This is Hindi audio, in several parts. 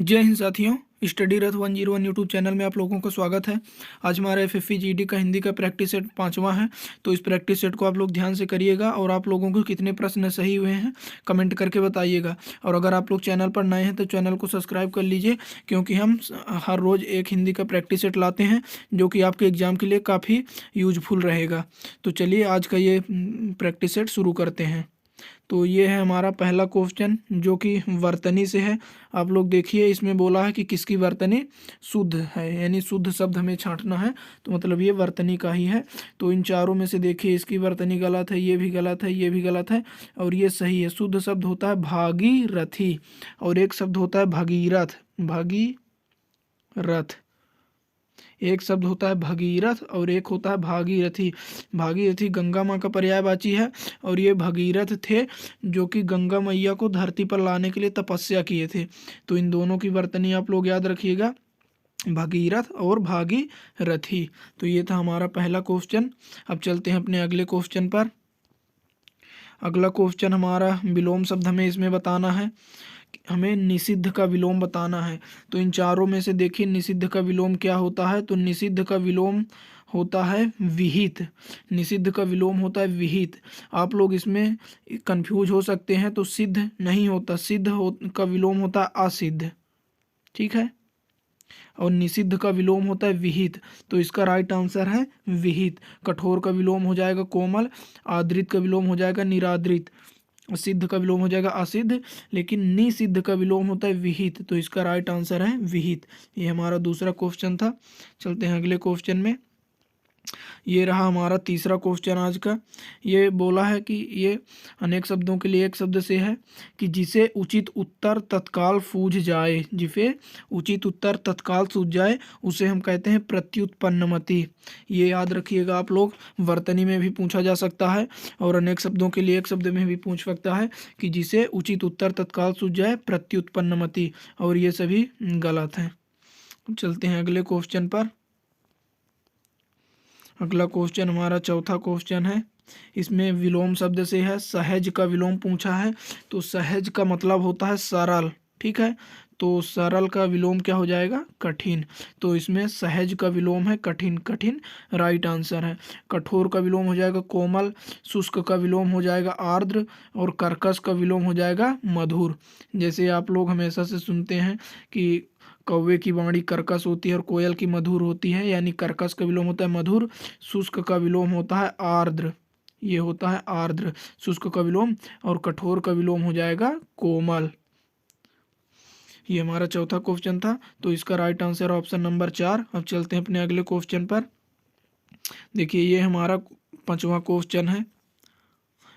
जय हिंद साथियों। स्टडी रथ 101 यूट्यूब चैनल में आप लोगों का स्वागत है। आज हमारा एफएफई जीडी का हिंदी का प्रैक्टिस सेट 5वां है। तो इस प्रैक्टिस सेट को आप लोग ध्यान से करिएगा और आप लोगों को कितने प्रश्न सही हुए हैं कमेंट करके बताइएगा। और अगर आप लोग चैनल पर नए हैं तो चैनल को सब्सक्राइब कर लीजिए, क्योंकि हम हर रोज़ एक हिंदी का प्रैक्टिस सेट लाते हैं जो कि आपके एग्ज़ाम के लिए काफ़ी यूजफुल रहेगा। तो चलिए आज का ये प्रैक्टिस सेट शुरू करते हैं। तो ये है हमारा पहला क्वेश्चन जो कि वर्तनी से है। आप लोग देखिए, इसमें बोला है कि किसकी वर्तनी शुद्ध है, यानी शुद्ध शब्द हमें छांटना है, तो मतलब ये वर्तनी का ही है। तो इन चारों में से देखिए, इसकी वर्तनी गलत है, ये भी गलत है, ये भी गलत है और ये सही है। शुद्ध शब्द होता है भागीरथी और एक शब्द होता है भगीरथ। भगीरथ एक शब्द होता है भगीरथ और एक होता है भागीरथी। भागीरथी गंगा माँ का पर्यायवाची है और ये भगीरथ थे जो कि गंगा मैया को धरती पर लाने के लिए तपस्या किए थे। तो इन दोनों की वर्तनी आप लोग याद रखिएगा, भगीरथ और भागीरथी। तो ये था हमारा पहला क्वेश्चन। अब चलते हैं अपने अगले क्वेश्चन पर। अगला क्वेश्चन हमारा विलोम शब्द हमें इसमें बताना है, हमें निषिद्ध का विलोम बताना है। तो इन चारों में से देखिए, निषिद्ध का विलोम क्या होता है। तो निषिद्ध का विलोम होता है विहित। निषिद्ध का विलोम होता है विहित। आप लोग इसमें कंफ्यूज हो सकते हैं, तो सिद्ध नहीं होता, का विलोम होता है असिद्ध। ठीक है, और निषिद्ध का विलोम होता है विहित। तो इसका राइट आंसर है विहित। कठोर का विलोम हो जाएगा कोमल, आद्रित का विलोम हो जाएगा निराद्रित, सिद्ध का विलोम हो जाएगा असिद्ध, लेकिन निसिद्ध का विलोम होता है विहित। तो इसका राइट आंसर है विहित। ये हमारा दूसरा क्वेश्चन था। चलते हैं अगले क्वेश्चन में। ये रहा हमारा तीसरा क्वेश्चन आज का। ये बोला है कि ये अनेक शब्दों के लिए एक शब्द से है कि जिसे उचित उत्तर तत्काल सूझ जाए, जिसे उचित उत्तर तत्काल सूझ जाए उसे हम कहते हैं प्रत्युत्पन्नमति। ये याद रखिएगा आप लोग, वर्तनी में भी पूछा जा सकता है और अनेक शब्दों के लिए एक शब्द में भी पूछ सकता है कि जिसे उचित उत्तर तत्काल सूझ जाए, प्रत्युत्पन्नमति। और ये सभी गलत हैं। चलते हैं अगले क्वेश्चन पर। अगला क्वेश्चन हमारा चौथा क्वेश्चन है। इसमें विलोम शब्द से है, सहज का विलोम पूछा है। तो सहज का मतलब होता है सरल। ठीक है, तो सरल का विलोम क्या हो जाएगा, कठिन। तो इसमें सहज का विलोम है कठिन। कठिन राइट आंसर है। कठोर का विलोम हो जाएगा कोमल, शुष्क का विलोम हो जाएगा आर्द्र और कर्कश का विलोम हो जाएगा मधुर। जैसे आप लोग हमेशा से सुनते हैं कि कौवे की वाणी कर्कश होती है और कोयल की मधुर होती है, यानी कर्कश का विलोम होता है मधुर, शुष्क का विलोम होता है आर्द्र। ये होता है आर्द्र शुष्क का विलोम, और कठोर का विलोम हो जाएगा कोमल। ये हमारा चौथा क्वेश्चन था, तो इसका राइट आंसर ऑप्शन नंबर 4। अब चलते हैं अपने अगले क्वेश्चन पर। देखिए, ये हमारा 5वां क्वेश्चन है।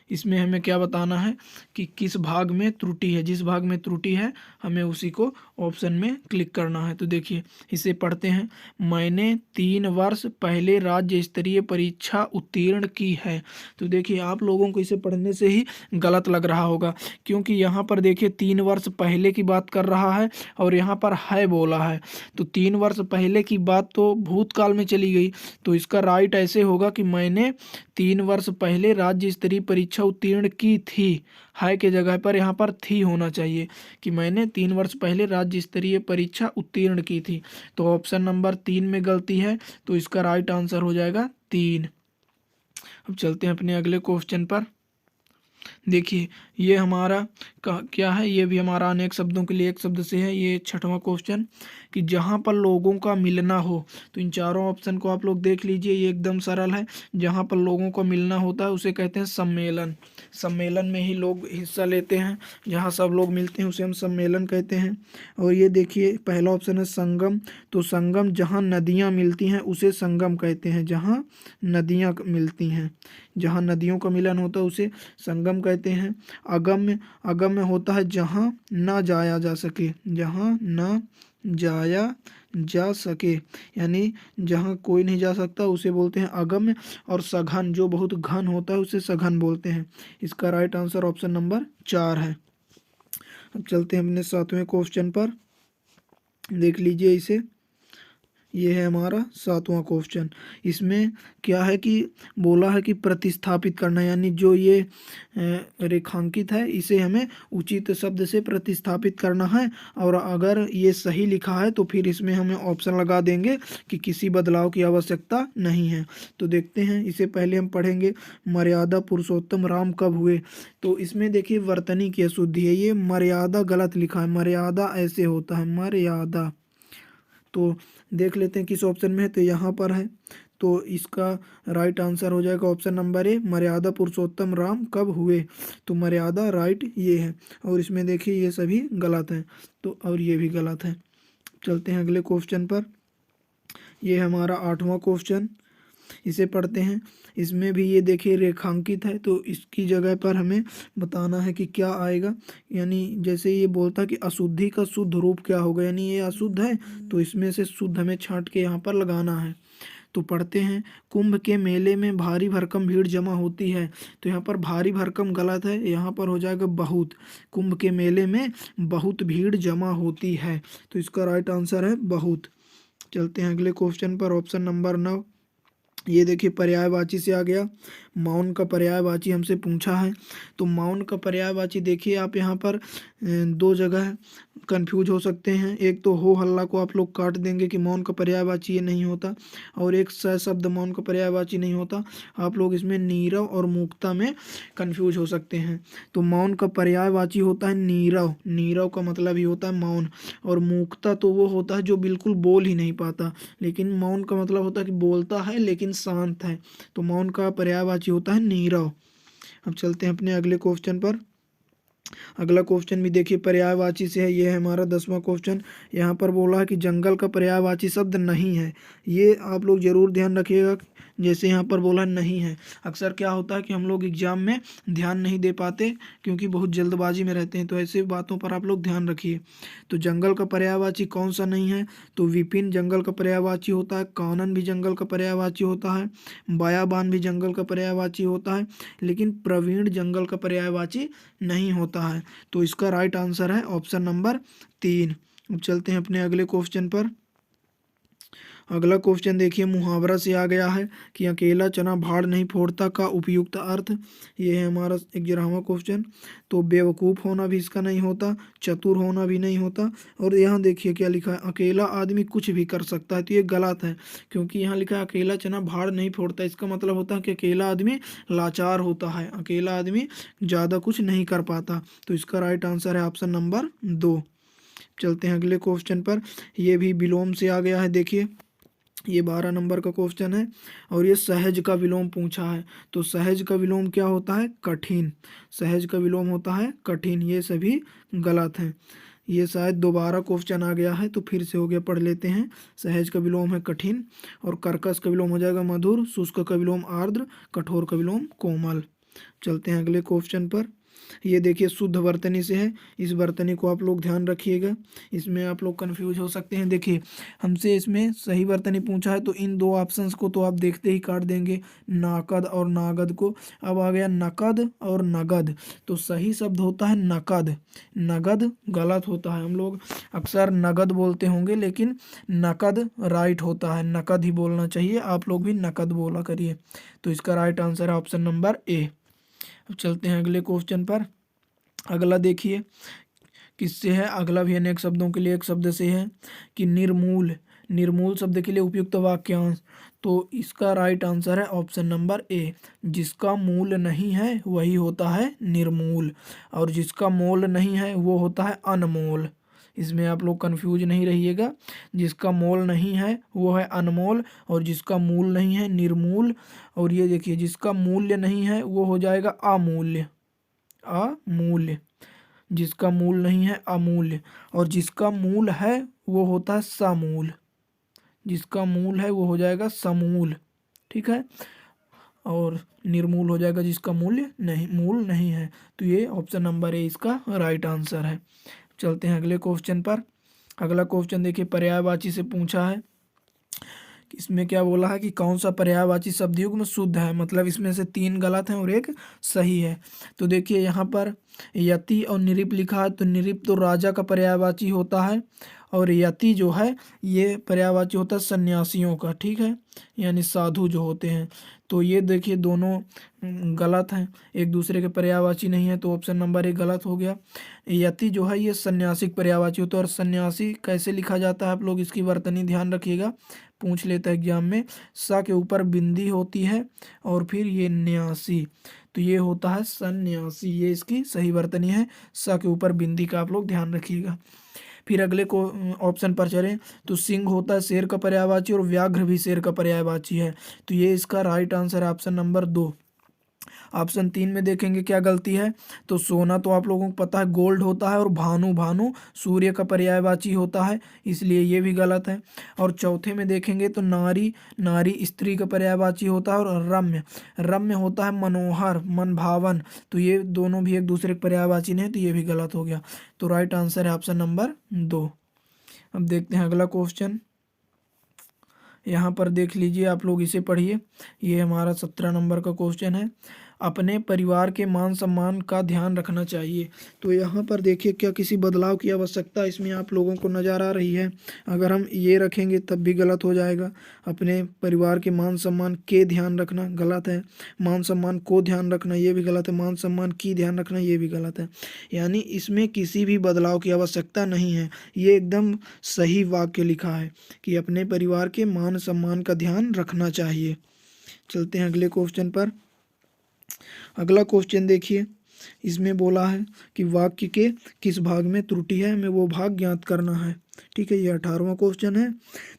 इसमें हमें क्या बताना है कि किस भाग में त्रुटि है। जिस भाग में त्रुटि है हमें उसी को ऑप्शन में क्लिक करना है। तो देखिए, इसे पढ़ते हैं। मैंने 3 वर्ष पहले राज्य स्तरीय परीक्षा उत्तीर्ण की है। तो देखिए, आप लोगों को इसे पढ़ने से ही गलत लग रहा होगा, क्योंकि यहाँ पर देखिए 3 वर्ष पहले की बात कर रहा है और यहाँ पर है बोला है। तो 3 वर्ष पहले की बात तो भूतकाल में चली गई। तो इसका राइट ऐसे होगा कि मैंने 3 वर्ष पहले राज्य स्तरीय परीक्षा उत्तीर्ण की थी। है के जगह पर यहाँ पर थी होना चाहिए, कि मैंने 3 वर्ष पहले राज्य स्तरीय परीक्षा उत्तीर्ण की थी। तो ऑप्शन नंबर 3 में गलती है, तो इसका राइट आंसर हो जाएगा 3। अब चलते हैं अपने अगले क्वेश्चन पर। देखिए, ये हमारा क्या है, ये भी हमारा अनेक शब्दों के लिए एक शब्द से है। ये 6वां क्वेश्चन, कि जहाँ पर लोगों का मिलना हो। तो इन चारों ऑप्शन को आप लोग देख लीजिए, ये एकदम सरल है। जहाँ पर लोगों का मिलना होता है उसे कहते हैं सम्मेलन। सम्मेलन में ही लोग हिस्सा लेते हैं, जहाँ सब लोग मिलते हैं उसे हम सम्मेलन कहते हैं। और ये देखिए, पहला ऑप्शन है संगम। तो संगम, जहाँ नदियाँ मिलती हैं उसे संगम कहते हैं। जहाँ नदियाँ मिलती हैं, जहाँ नदियों का मिलन होता है उसे संगम कहते हैं। अगम्य, अगम्य होता है जहाँ न जाया जा सके। जहाँ न जाया जा सके, यानी जहाँ कोई नहीं जा सकता उसे बोलते हैं अगम्य। और सघन, जो बहुत घन होता है उसे सघन बोलते हैं। इसका राइट आंसर ऑप्शन नंबर 4 है। अब चलते हैं अपने 7वें क्वेश्चन पर। देख लीजिए इसे। ये है हमारा 7वां क्वेश्चन। इसमें क्या है कि बोला है कि प्रतिस्थापित करना, यानी जो ये रेखांकित है इसे हमें उचित शब्द से प्रतिस्थापित करना है। और अगर ये सही लिखा है तो फिर इसमें हमें ऑप्शन लगा देंगे कि किसी बदलाव की आवश्यकता नहीं है। तो देखते हैं, इसे पहले हम पढ़ेंगे मर्यादा पुरुषोत्तम राम कब हुए। तो इसमें देखिए वर्तनी की अशुद्धि है, ये मर्यादा गलत लिखा है, मर्यादा ऐसे होता है मर्यादा। तो देख लेते हैं किस ऑप्शन में है, तो यहाँ पर है। तो इसका राइट आंसर हो जाएगा ऑप्शन नंबर ए, मर्यादा पुरुषोत्तम राम कब हुए। तो मर्यादा राइट ये है, और इसमें देखिए ये सभी गलत हैं, तो और ये भी गलत है। चलते हैं अगले क्वेश्चन पर। ये है हमारा 8वां क्वेश्चन, इसे पढ़ते हैं। इसमें भी ये देखिए रेखांकित है, तो इसकी जगह पर हमें बताना है कि क्या आएगा। यानी जैसे ये बोलता है कि अशुद्धि का शुद्ध रूप क्या होगा, यानी ये अशुद्ध है तो इसमें से शुद्ध हमें छांट के यहाँ पर लगाना है। तो पढ़ते हैं, कुंभ के मेले में भारी भरकम भीड़ जमा होती है। तो यहाँ पर भारी भरकम गलत है, यहाँ पर हो जाएगा बहुत। कुंभ के मेले में बहुत भीड़ जमा होती है, तो इसका राइट आंसर है बहुत। चलते हैं अगले क्वेश्चन पर, ऑप्शन नंबर 9। ये देखिए पर्यायवाची से आ गया, मौन का पर्यायवाची हमसे पूछा है। तो मौन का पर्यायवाची देखिए आप यहाँ पर दो जगह कंफ्यूज हो सकते हैं। एक तो हो हल्ला को आप लोग काट देंगे कि मौन का पर्यायवाची ये नहीं होता, और एक शब्द मौन का पर्यायवाची नहीं होता। आप लोग इसमें नीरव और मूकता में कंफ्यूज हो सकते हैं। तो मौन का पर्यायवाची होता है नीरव, नीरव का मतलब ही होता है मौन। और मूकता तो वो होता है जो बिल्कुल बोल ही नहीं पाता, लेकिन मौन का मतलब होता है कि बोलता है लेकिन शांत है। तो मौन का पर्यायवाची होता है नीरव। अब चलते हैं अपने अगले क्वेश्चन पर। अगला क्वेश्चन भी देखिए पर्यायवाची से है, ये है हमारा 10वां क्वेश्चन। यहाँ पर बोला है कि जंगल का पर्यायवाची शब्द नहीं है। ये आप लोग जरूर ध्यान रखिएगा, जैसे यहाँ पर बोला नहीं है। अक्सर क्या होता है कि हम लोग एग्जाम में ध्यान नहीं दे पाते क्योंकि बहुत जल्दबाजी में रहते हैं, तो ऐसे बातों पर आप लोग ध्यान रखिए। तो जंगल का पर्यायवाची कौन सा नहीं है, तो विपिन जंगल का पर्यायवाची होता है, कानन भी जंगल का पर्यायवाची होता है, बयाबान भी जंगल का पर्यायवाची होता है, लेकिन प्रवीण जंगल का पर्यायवाची नहीं होता है। तो इसका राइट आंसर है ऑप्शन नंबर 3। अब चलते हैं अपने अगले क्वेश्चन पर। अगला क्वेश्चन देखिए मुहावरा से आ गया है कि अकेला चना भाड़ नहीं फोड़ता का उपयुक्त अर्थ। ये है हमारा 11वां क्वेश्चन। तो बेवकूफ़ होना भी इसका नहीं होता, चतुर होना भी नहीं होता। और यहाँ देखिए क्या लिखा है, अकेला आदमी कुछ भी कर सकता है, तो ये गलत है, क्योंकि यहाँ लिखा है अकेला चना भाड़ नहीं फोड़ता। इसका मतलब होता है कि अकेला आदमी लाचार होता है, अकेला आदमी ज़्यादा कुछ नहीं कर पाता। तो इसका राइट आंसर है ऑप्शन नंबर 2। चलते हैं अगले क्वेश्चन पर। ये भी विलोम से आ गया है, देखिए ये 12 नंबर का क्वेश्चन है, और ये सहज का विलोम पूछा है। तो सहज का विलोम क्या होता है, कठिन। सहज का विलोम होता है कठिन, ये सभी गलत हैं। ये शायद दोबारा क्वेश्चन आ गया है, तो फिर से हो गया, पढ़ लेते हैं। सहज का विलोम है कठिन, और कर्कश का विलोम हो जाएगा मधुर, शुष्क का विलोम आर्द्र, कठोर का विलोम कोमल। चलते हैं अगले क्वेश्चन पर। ये देखिए शुद्ध वर्तनी से है, इस वर्तनी को आप लोग ध्यान रखिएगा, इसमें आप लोग कंफ्यूज हो सकते हैं। देखिए हमसे इसमें सही वर्तनी पूछा है, तो इन दो ऑप्शंस को तो आप देखते ही काट देंगे, नाकद और नागद को। अब आ गया नकद और नगद, तो सही शब्द होता है नकद, नगद गलत होता है। हम लोग अक्सर नगद बोलते होंगे, लेकिन नकद राइट होता है, नकद ही बोलना चाहिए, आप लोग भी नकद बोला करिए। तो इसका राइट आंसर है ऑप्शन नंबर ए। अब चलते हैं अगले क्वेश्चन पर। अगला देखिए किससे है, अगला भी अनेक शब्दों के लिए एक शब्द से है कि निर्मूल, निर्मूल शब्द के लिए उपयुक्त वाक्यांश। तो इसका राइट आंसर है ऑप्शन नंबर ए, जिसका मूल नहीं है वही होता है निर्मूल, और जिसका मोल नहीं है वो होता है अनमोल। इसमें आप लोग कंफ्यूज नहीं रहिएगा, जिसका मोल नहीं है वो है अनमोल, और जिसका मूल नहीं है निर्मूल। और ये देखिए जिसका मूल्य नहीं है वो हो जाएगा अमूल्य, अमूल्य। जिसका मूल नहीं है अमूल्य, और जिसका मूल है वो होता है समूल, जिसका मूल है वो हो जाएगा समूल, ठीक है। और निर्मूल हो जाएगा जिसका मूल्य नहीं, मूल नहीं है। तो ये ऑप्शन नंबर ए इसका राइट आंसर है। चलते हैं अगले क्वेश्चन पर। अगला क्वेश्चन देखिए पर्यायवाची से पूछा है इसमें क्या बोला है कि कौन सा पर्यायवाची शब्द युग्म शुद्ध है, मतलब इसमें से 3 गलत हैं और एक सही है। तो देखिए यहाँ पर यति और निरिप लिखा है, तो निरिप तो राजा का पर्यायवाची होता है और यति जो है ये पर्यायवाची होता है सन्यासियों का, ठीक है, यानी साधु जो होते हैं। तो ये देखिए दोनों गलत हैं, एक दूसरे के पर्यायवाची नहीं है, तो ऑप्शन नंबर 1 गलत हो गया। यति जो है ये सन्यासिक पर्यायवाची होता है, और सन्यासी कैसे लिखा जाता है आप लोग इसकी वर्तनी ध्यान रखिएगा, पूछ लेता है एग्जाम में। सा के ऊपर बिंदी होती है और फिर ये न्यासी, तो ये होता है सन्यासी, ये इसकी सही वर्तनी है। सा के ऊपर बिंदी का आप लोग ध्यान रखिएगा। फिर अगले को ऑप्शन पर चलें तो सिंह होता है शेर का पर्यायवाची और व्याघ्र भी शेर का पर्यायवाची है, तो ये इसका राइट आंसर है ऑप्शन नंबर 2। ऑप्शन 3 में देखेंगे क्या गलती है, तो सोना तो आप लोगों को पता है गोल्ड होता है और भानु भानु सूर्य का पर्यायवाची होता है, इसलिए ये भी गलत है। और चौथे में देखेंगे तो नारी नारी स्त्री का पर्यायवाची होता है और रम्य रम्य होता है मनोहर मनभावन, तो ये दोनों भी एक दूसरे के पर्यायवाची नहीं, तो ये भी गलत हो गया। तो राइट आंसर है ऑप्शन नंबर 2। अब देखते हैं अगला क्वेश्चन, यहाँ पर देख लीजिए आप लोग, इसे पढ़िए। ये हमारा 17 नंबर का क्वेश्चन है, अपने परिवार के मान सम्मान का ध्यान रखना चाहिए। तो यहाँ पर देखिए क्या किसी बदलाव की आवश्यकता इसमें आप लोगों को नज़र आ रही है? अगर हम ये रखेंगे तब भी गलत हो जाएगा। अपने परिवार के मान सम्मान के ध्यान रखना गलत है, मान सम्मान को ध्यान रखना ये भी गलत है, मान सम्मान की ध्यान रखना ये भी गलत है, यानी इसमें किसी भी बदलाव की आवश्यकता नहीं है। ये एकदम सही वाक्य लिखा है कि अपने परिवार के मान सम्मान का ध्यान रखना चाहिए। चलते हैं अगले क्वेश्चन पर। अगला क्वेश्चन देखिए, इसमें बोला है कि वाक्य के किस भाग में त्रुटि है, हमें वो भाग ज्ञात करना है। ठीक है, ये 18वां क्वेश्चन है,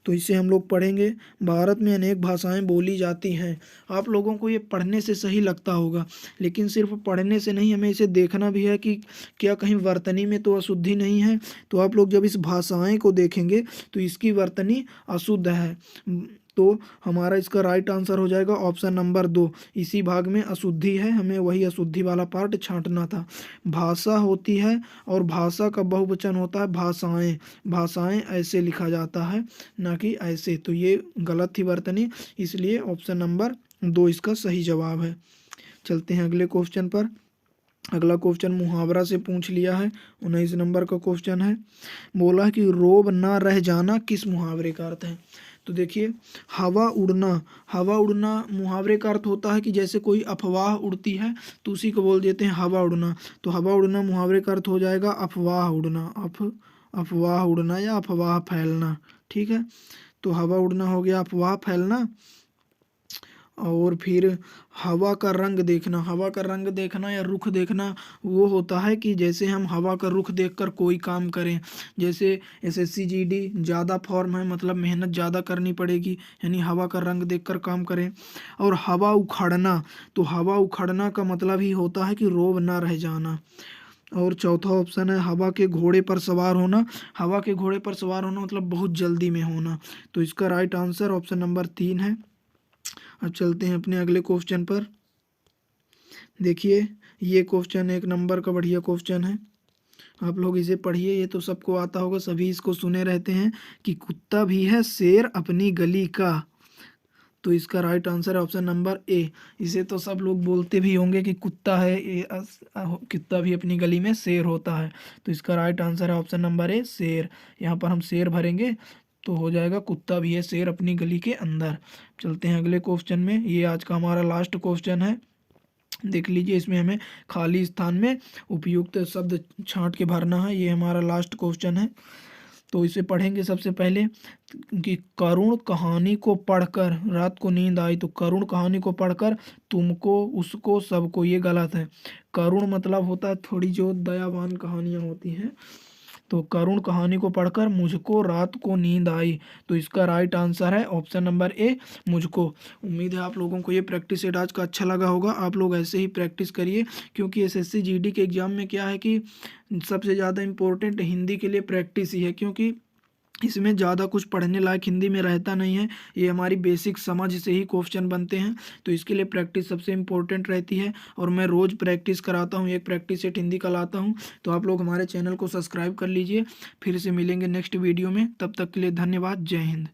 तो इसे हम लोग पढ़ेंगे। भारत में अनेक भाषाएं बोली जाती हैं। आप लोगों को ये पढ़ने से सही लगता होगा, लेकिन सिर्फ पढ़ने से नहीं, हमें इसे देखना भी है कि क्या कहीं वर्तनी में तो अशुद्धि नहीं है। तो आप लोग जब इस भाषाएं को देखेंगे तो इसकी वर्तनी अशुद्ध है, तो हमारा इसका राइट आंसर हो जाएगा ऑप्शन नंबर 2। इसी भाग में अशुद्धि है, हमें वही अशुद्धि वाला पार्ट छांटना था। भाषा होती है और भाषा का बहुवचन होता है भाषाएं, भाषाएं ऐसे लिखा जाता है ना कि ऐसे, तो ये गलत थी वर्तनी, इसलिए ऑप्शन नंबर 2 इसका सही जवाब है। चलते हैं अगले क्वेश्चन पर। अगला क्वेश्चन मुहावरा से पूछ लिया है, 19 नंबर का क्वेश्चन है। बोला है कि रोब ना रह जाना किस मुहावरे का अर्थ है। तो देखिए हवा उड़ना, हवा उड़ना मुहावरे का अर्थ होता है कि जैसे कोई अफवाह उड़ती है तो उसी को बोल देते हैं हवा उड़ना। तो हवा उड़ना मुहावरे का अर्थ हो जाएगा अफवाह उड़ना, अफवाह उड़ना या अफवाह फैलना। ठीक है, तो हवा उड़ना हो गया अफवाह फैलना। और फिर हवा का रंग देखना, हवा का रंग देखना या रुख देखना वो होता है कि जैसे हम हवा का रुख देखकर कोई काम करें, जैसे एसएससी जीडी ज़्यादा फॉर्म है, मतलब मेहनत ज़्यादा करनी पड़ेगी, यानी हवा का रंग देखकर काम करें। और हवा उखड़ना, तो हवा उखड़ना का मतलब ही होता है कि रोब ना रह जाना। और चौथा ऑप्शन है हवा के घोड़े पर सवार होना, हवा के घोड़े पर सवार होना मतलब बहुत जल्दी में होना, तो इसका राइट आंसर ऑप्शन नंबर 3 है। अब चलते हैं अपने अगले क्वेश्चन पर। देखिए ये क्वेश्चन 1 नंबर का बढ़िया क्वेश्चन है, आप लोग इसे पढ़िए, ये तो सबको आता होगा, सभी इसको सुने रहते हैं कि कुत्ता भी है शेर अपनी गली का। तो इसका राइट आंसर है ऑप्शन नंबर ए। इसे तो सब लोग बोलते भी होंगे कि कुत्ता है कुत्ता भी अपनी गली में शेर होता है, तो इसका राइट आंसर है ऑप्शन नंबर ए शेर। यहाँ पर हम शेर भरेंगे तो हो जाएगा कुत्ता भी है शेर अपनी गली के अंदर। चलते हैं अगले क्वेश्चन में, ये आज का हमारा लास्ट क्वेश्चन है। देख लीजिए इसमें हमें खाली स्थान में उपयुक्त शब्द छांट के भरना है, ये हमारा लास्ट क्वेश्चन है। तो इसे पढ़ेंगे सबसे पहले कि करुण कहानी को पढ़कर रात को नींद आई, तो करुण कहानी को पढ़कर तुमको उसको सबको, ये गलत है। करुण मतलब होता है थोड़ी जो दयावान कहानियाँ होती हैं, तो करुण कहानी को पढ़कर मुझको रात को नींद आई, तो इसका राइट आंसर है ऑप्शन नंबर ए मुझको। उम्मीद है आप लोगों को ये प्रैक्टिस सेट आज का अच्छा लगा होगा, आप लोग ऐसे ही प्रैक्टिस करिए, क्योंकि एसएससी जीडी के एग्ज़ाम में क्या है कि सबसे ज़्यादा इम्पोर्टेंट हिंदी के लिए प्रैक्टिस ही है, क्योंकि इसमें ज़्यादा कुछ पढ़ने लायक हिंदी में रहता नहीं है, ये हमारी बेसिक समझ से ही क्वेश्चन बनते हैं, तो इसके लिए प्रैक्टिस सबसे इम्पोर्टेंट रहती है। और मैं रोज़ प्रैक्टिस कराता हूँ, एक प्रैक्टिस सेट हिंदी का लाता हूँ, तो आप लोग हमारे चैनल को सब्सक्राइब कर लीजिए। फिर से मिलेंगे नेक्स्ट वीडियो में, तब तक के लिए धन्यवाद, जय हिंद।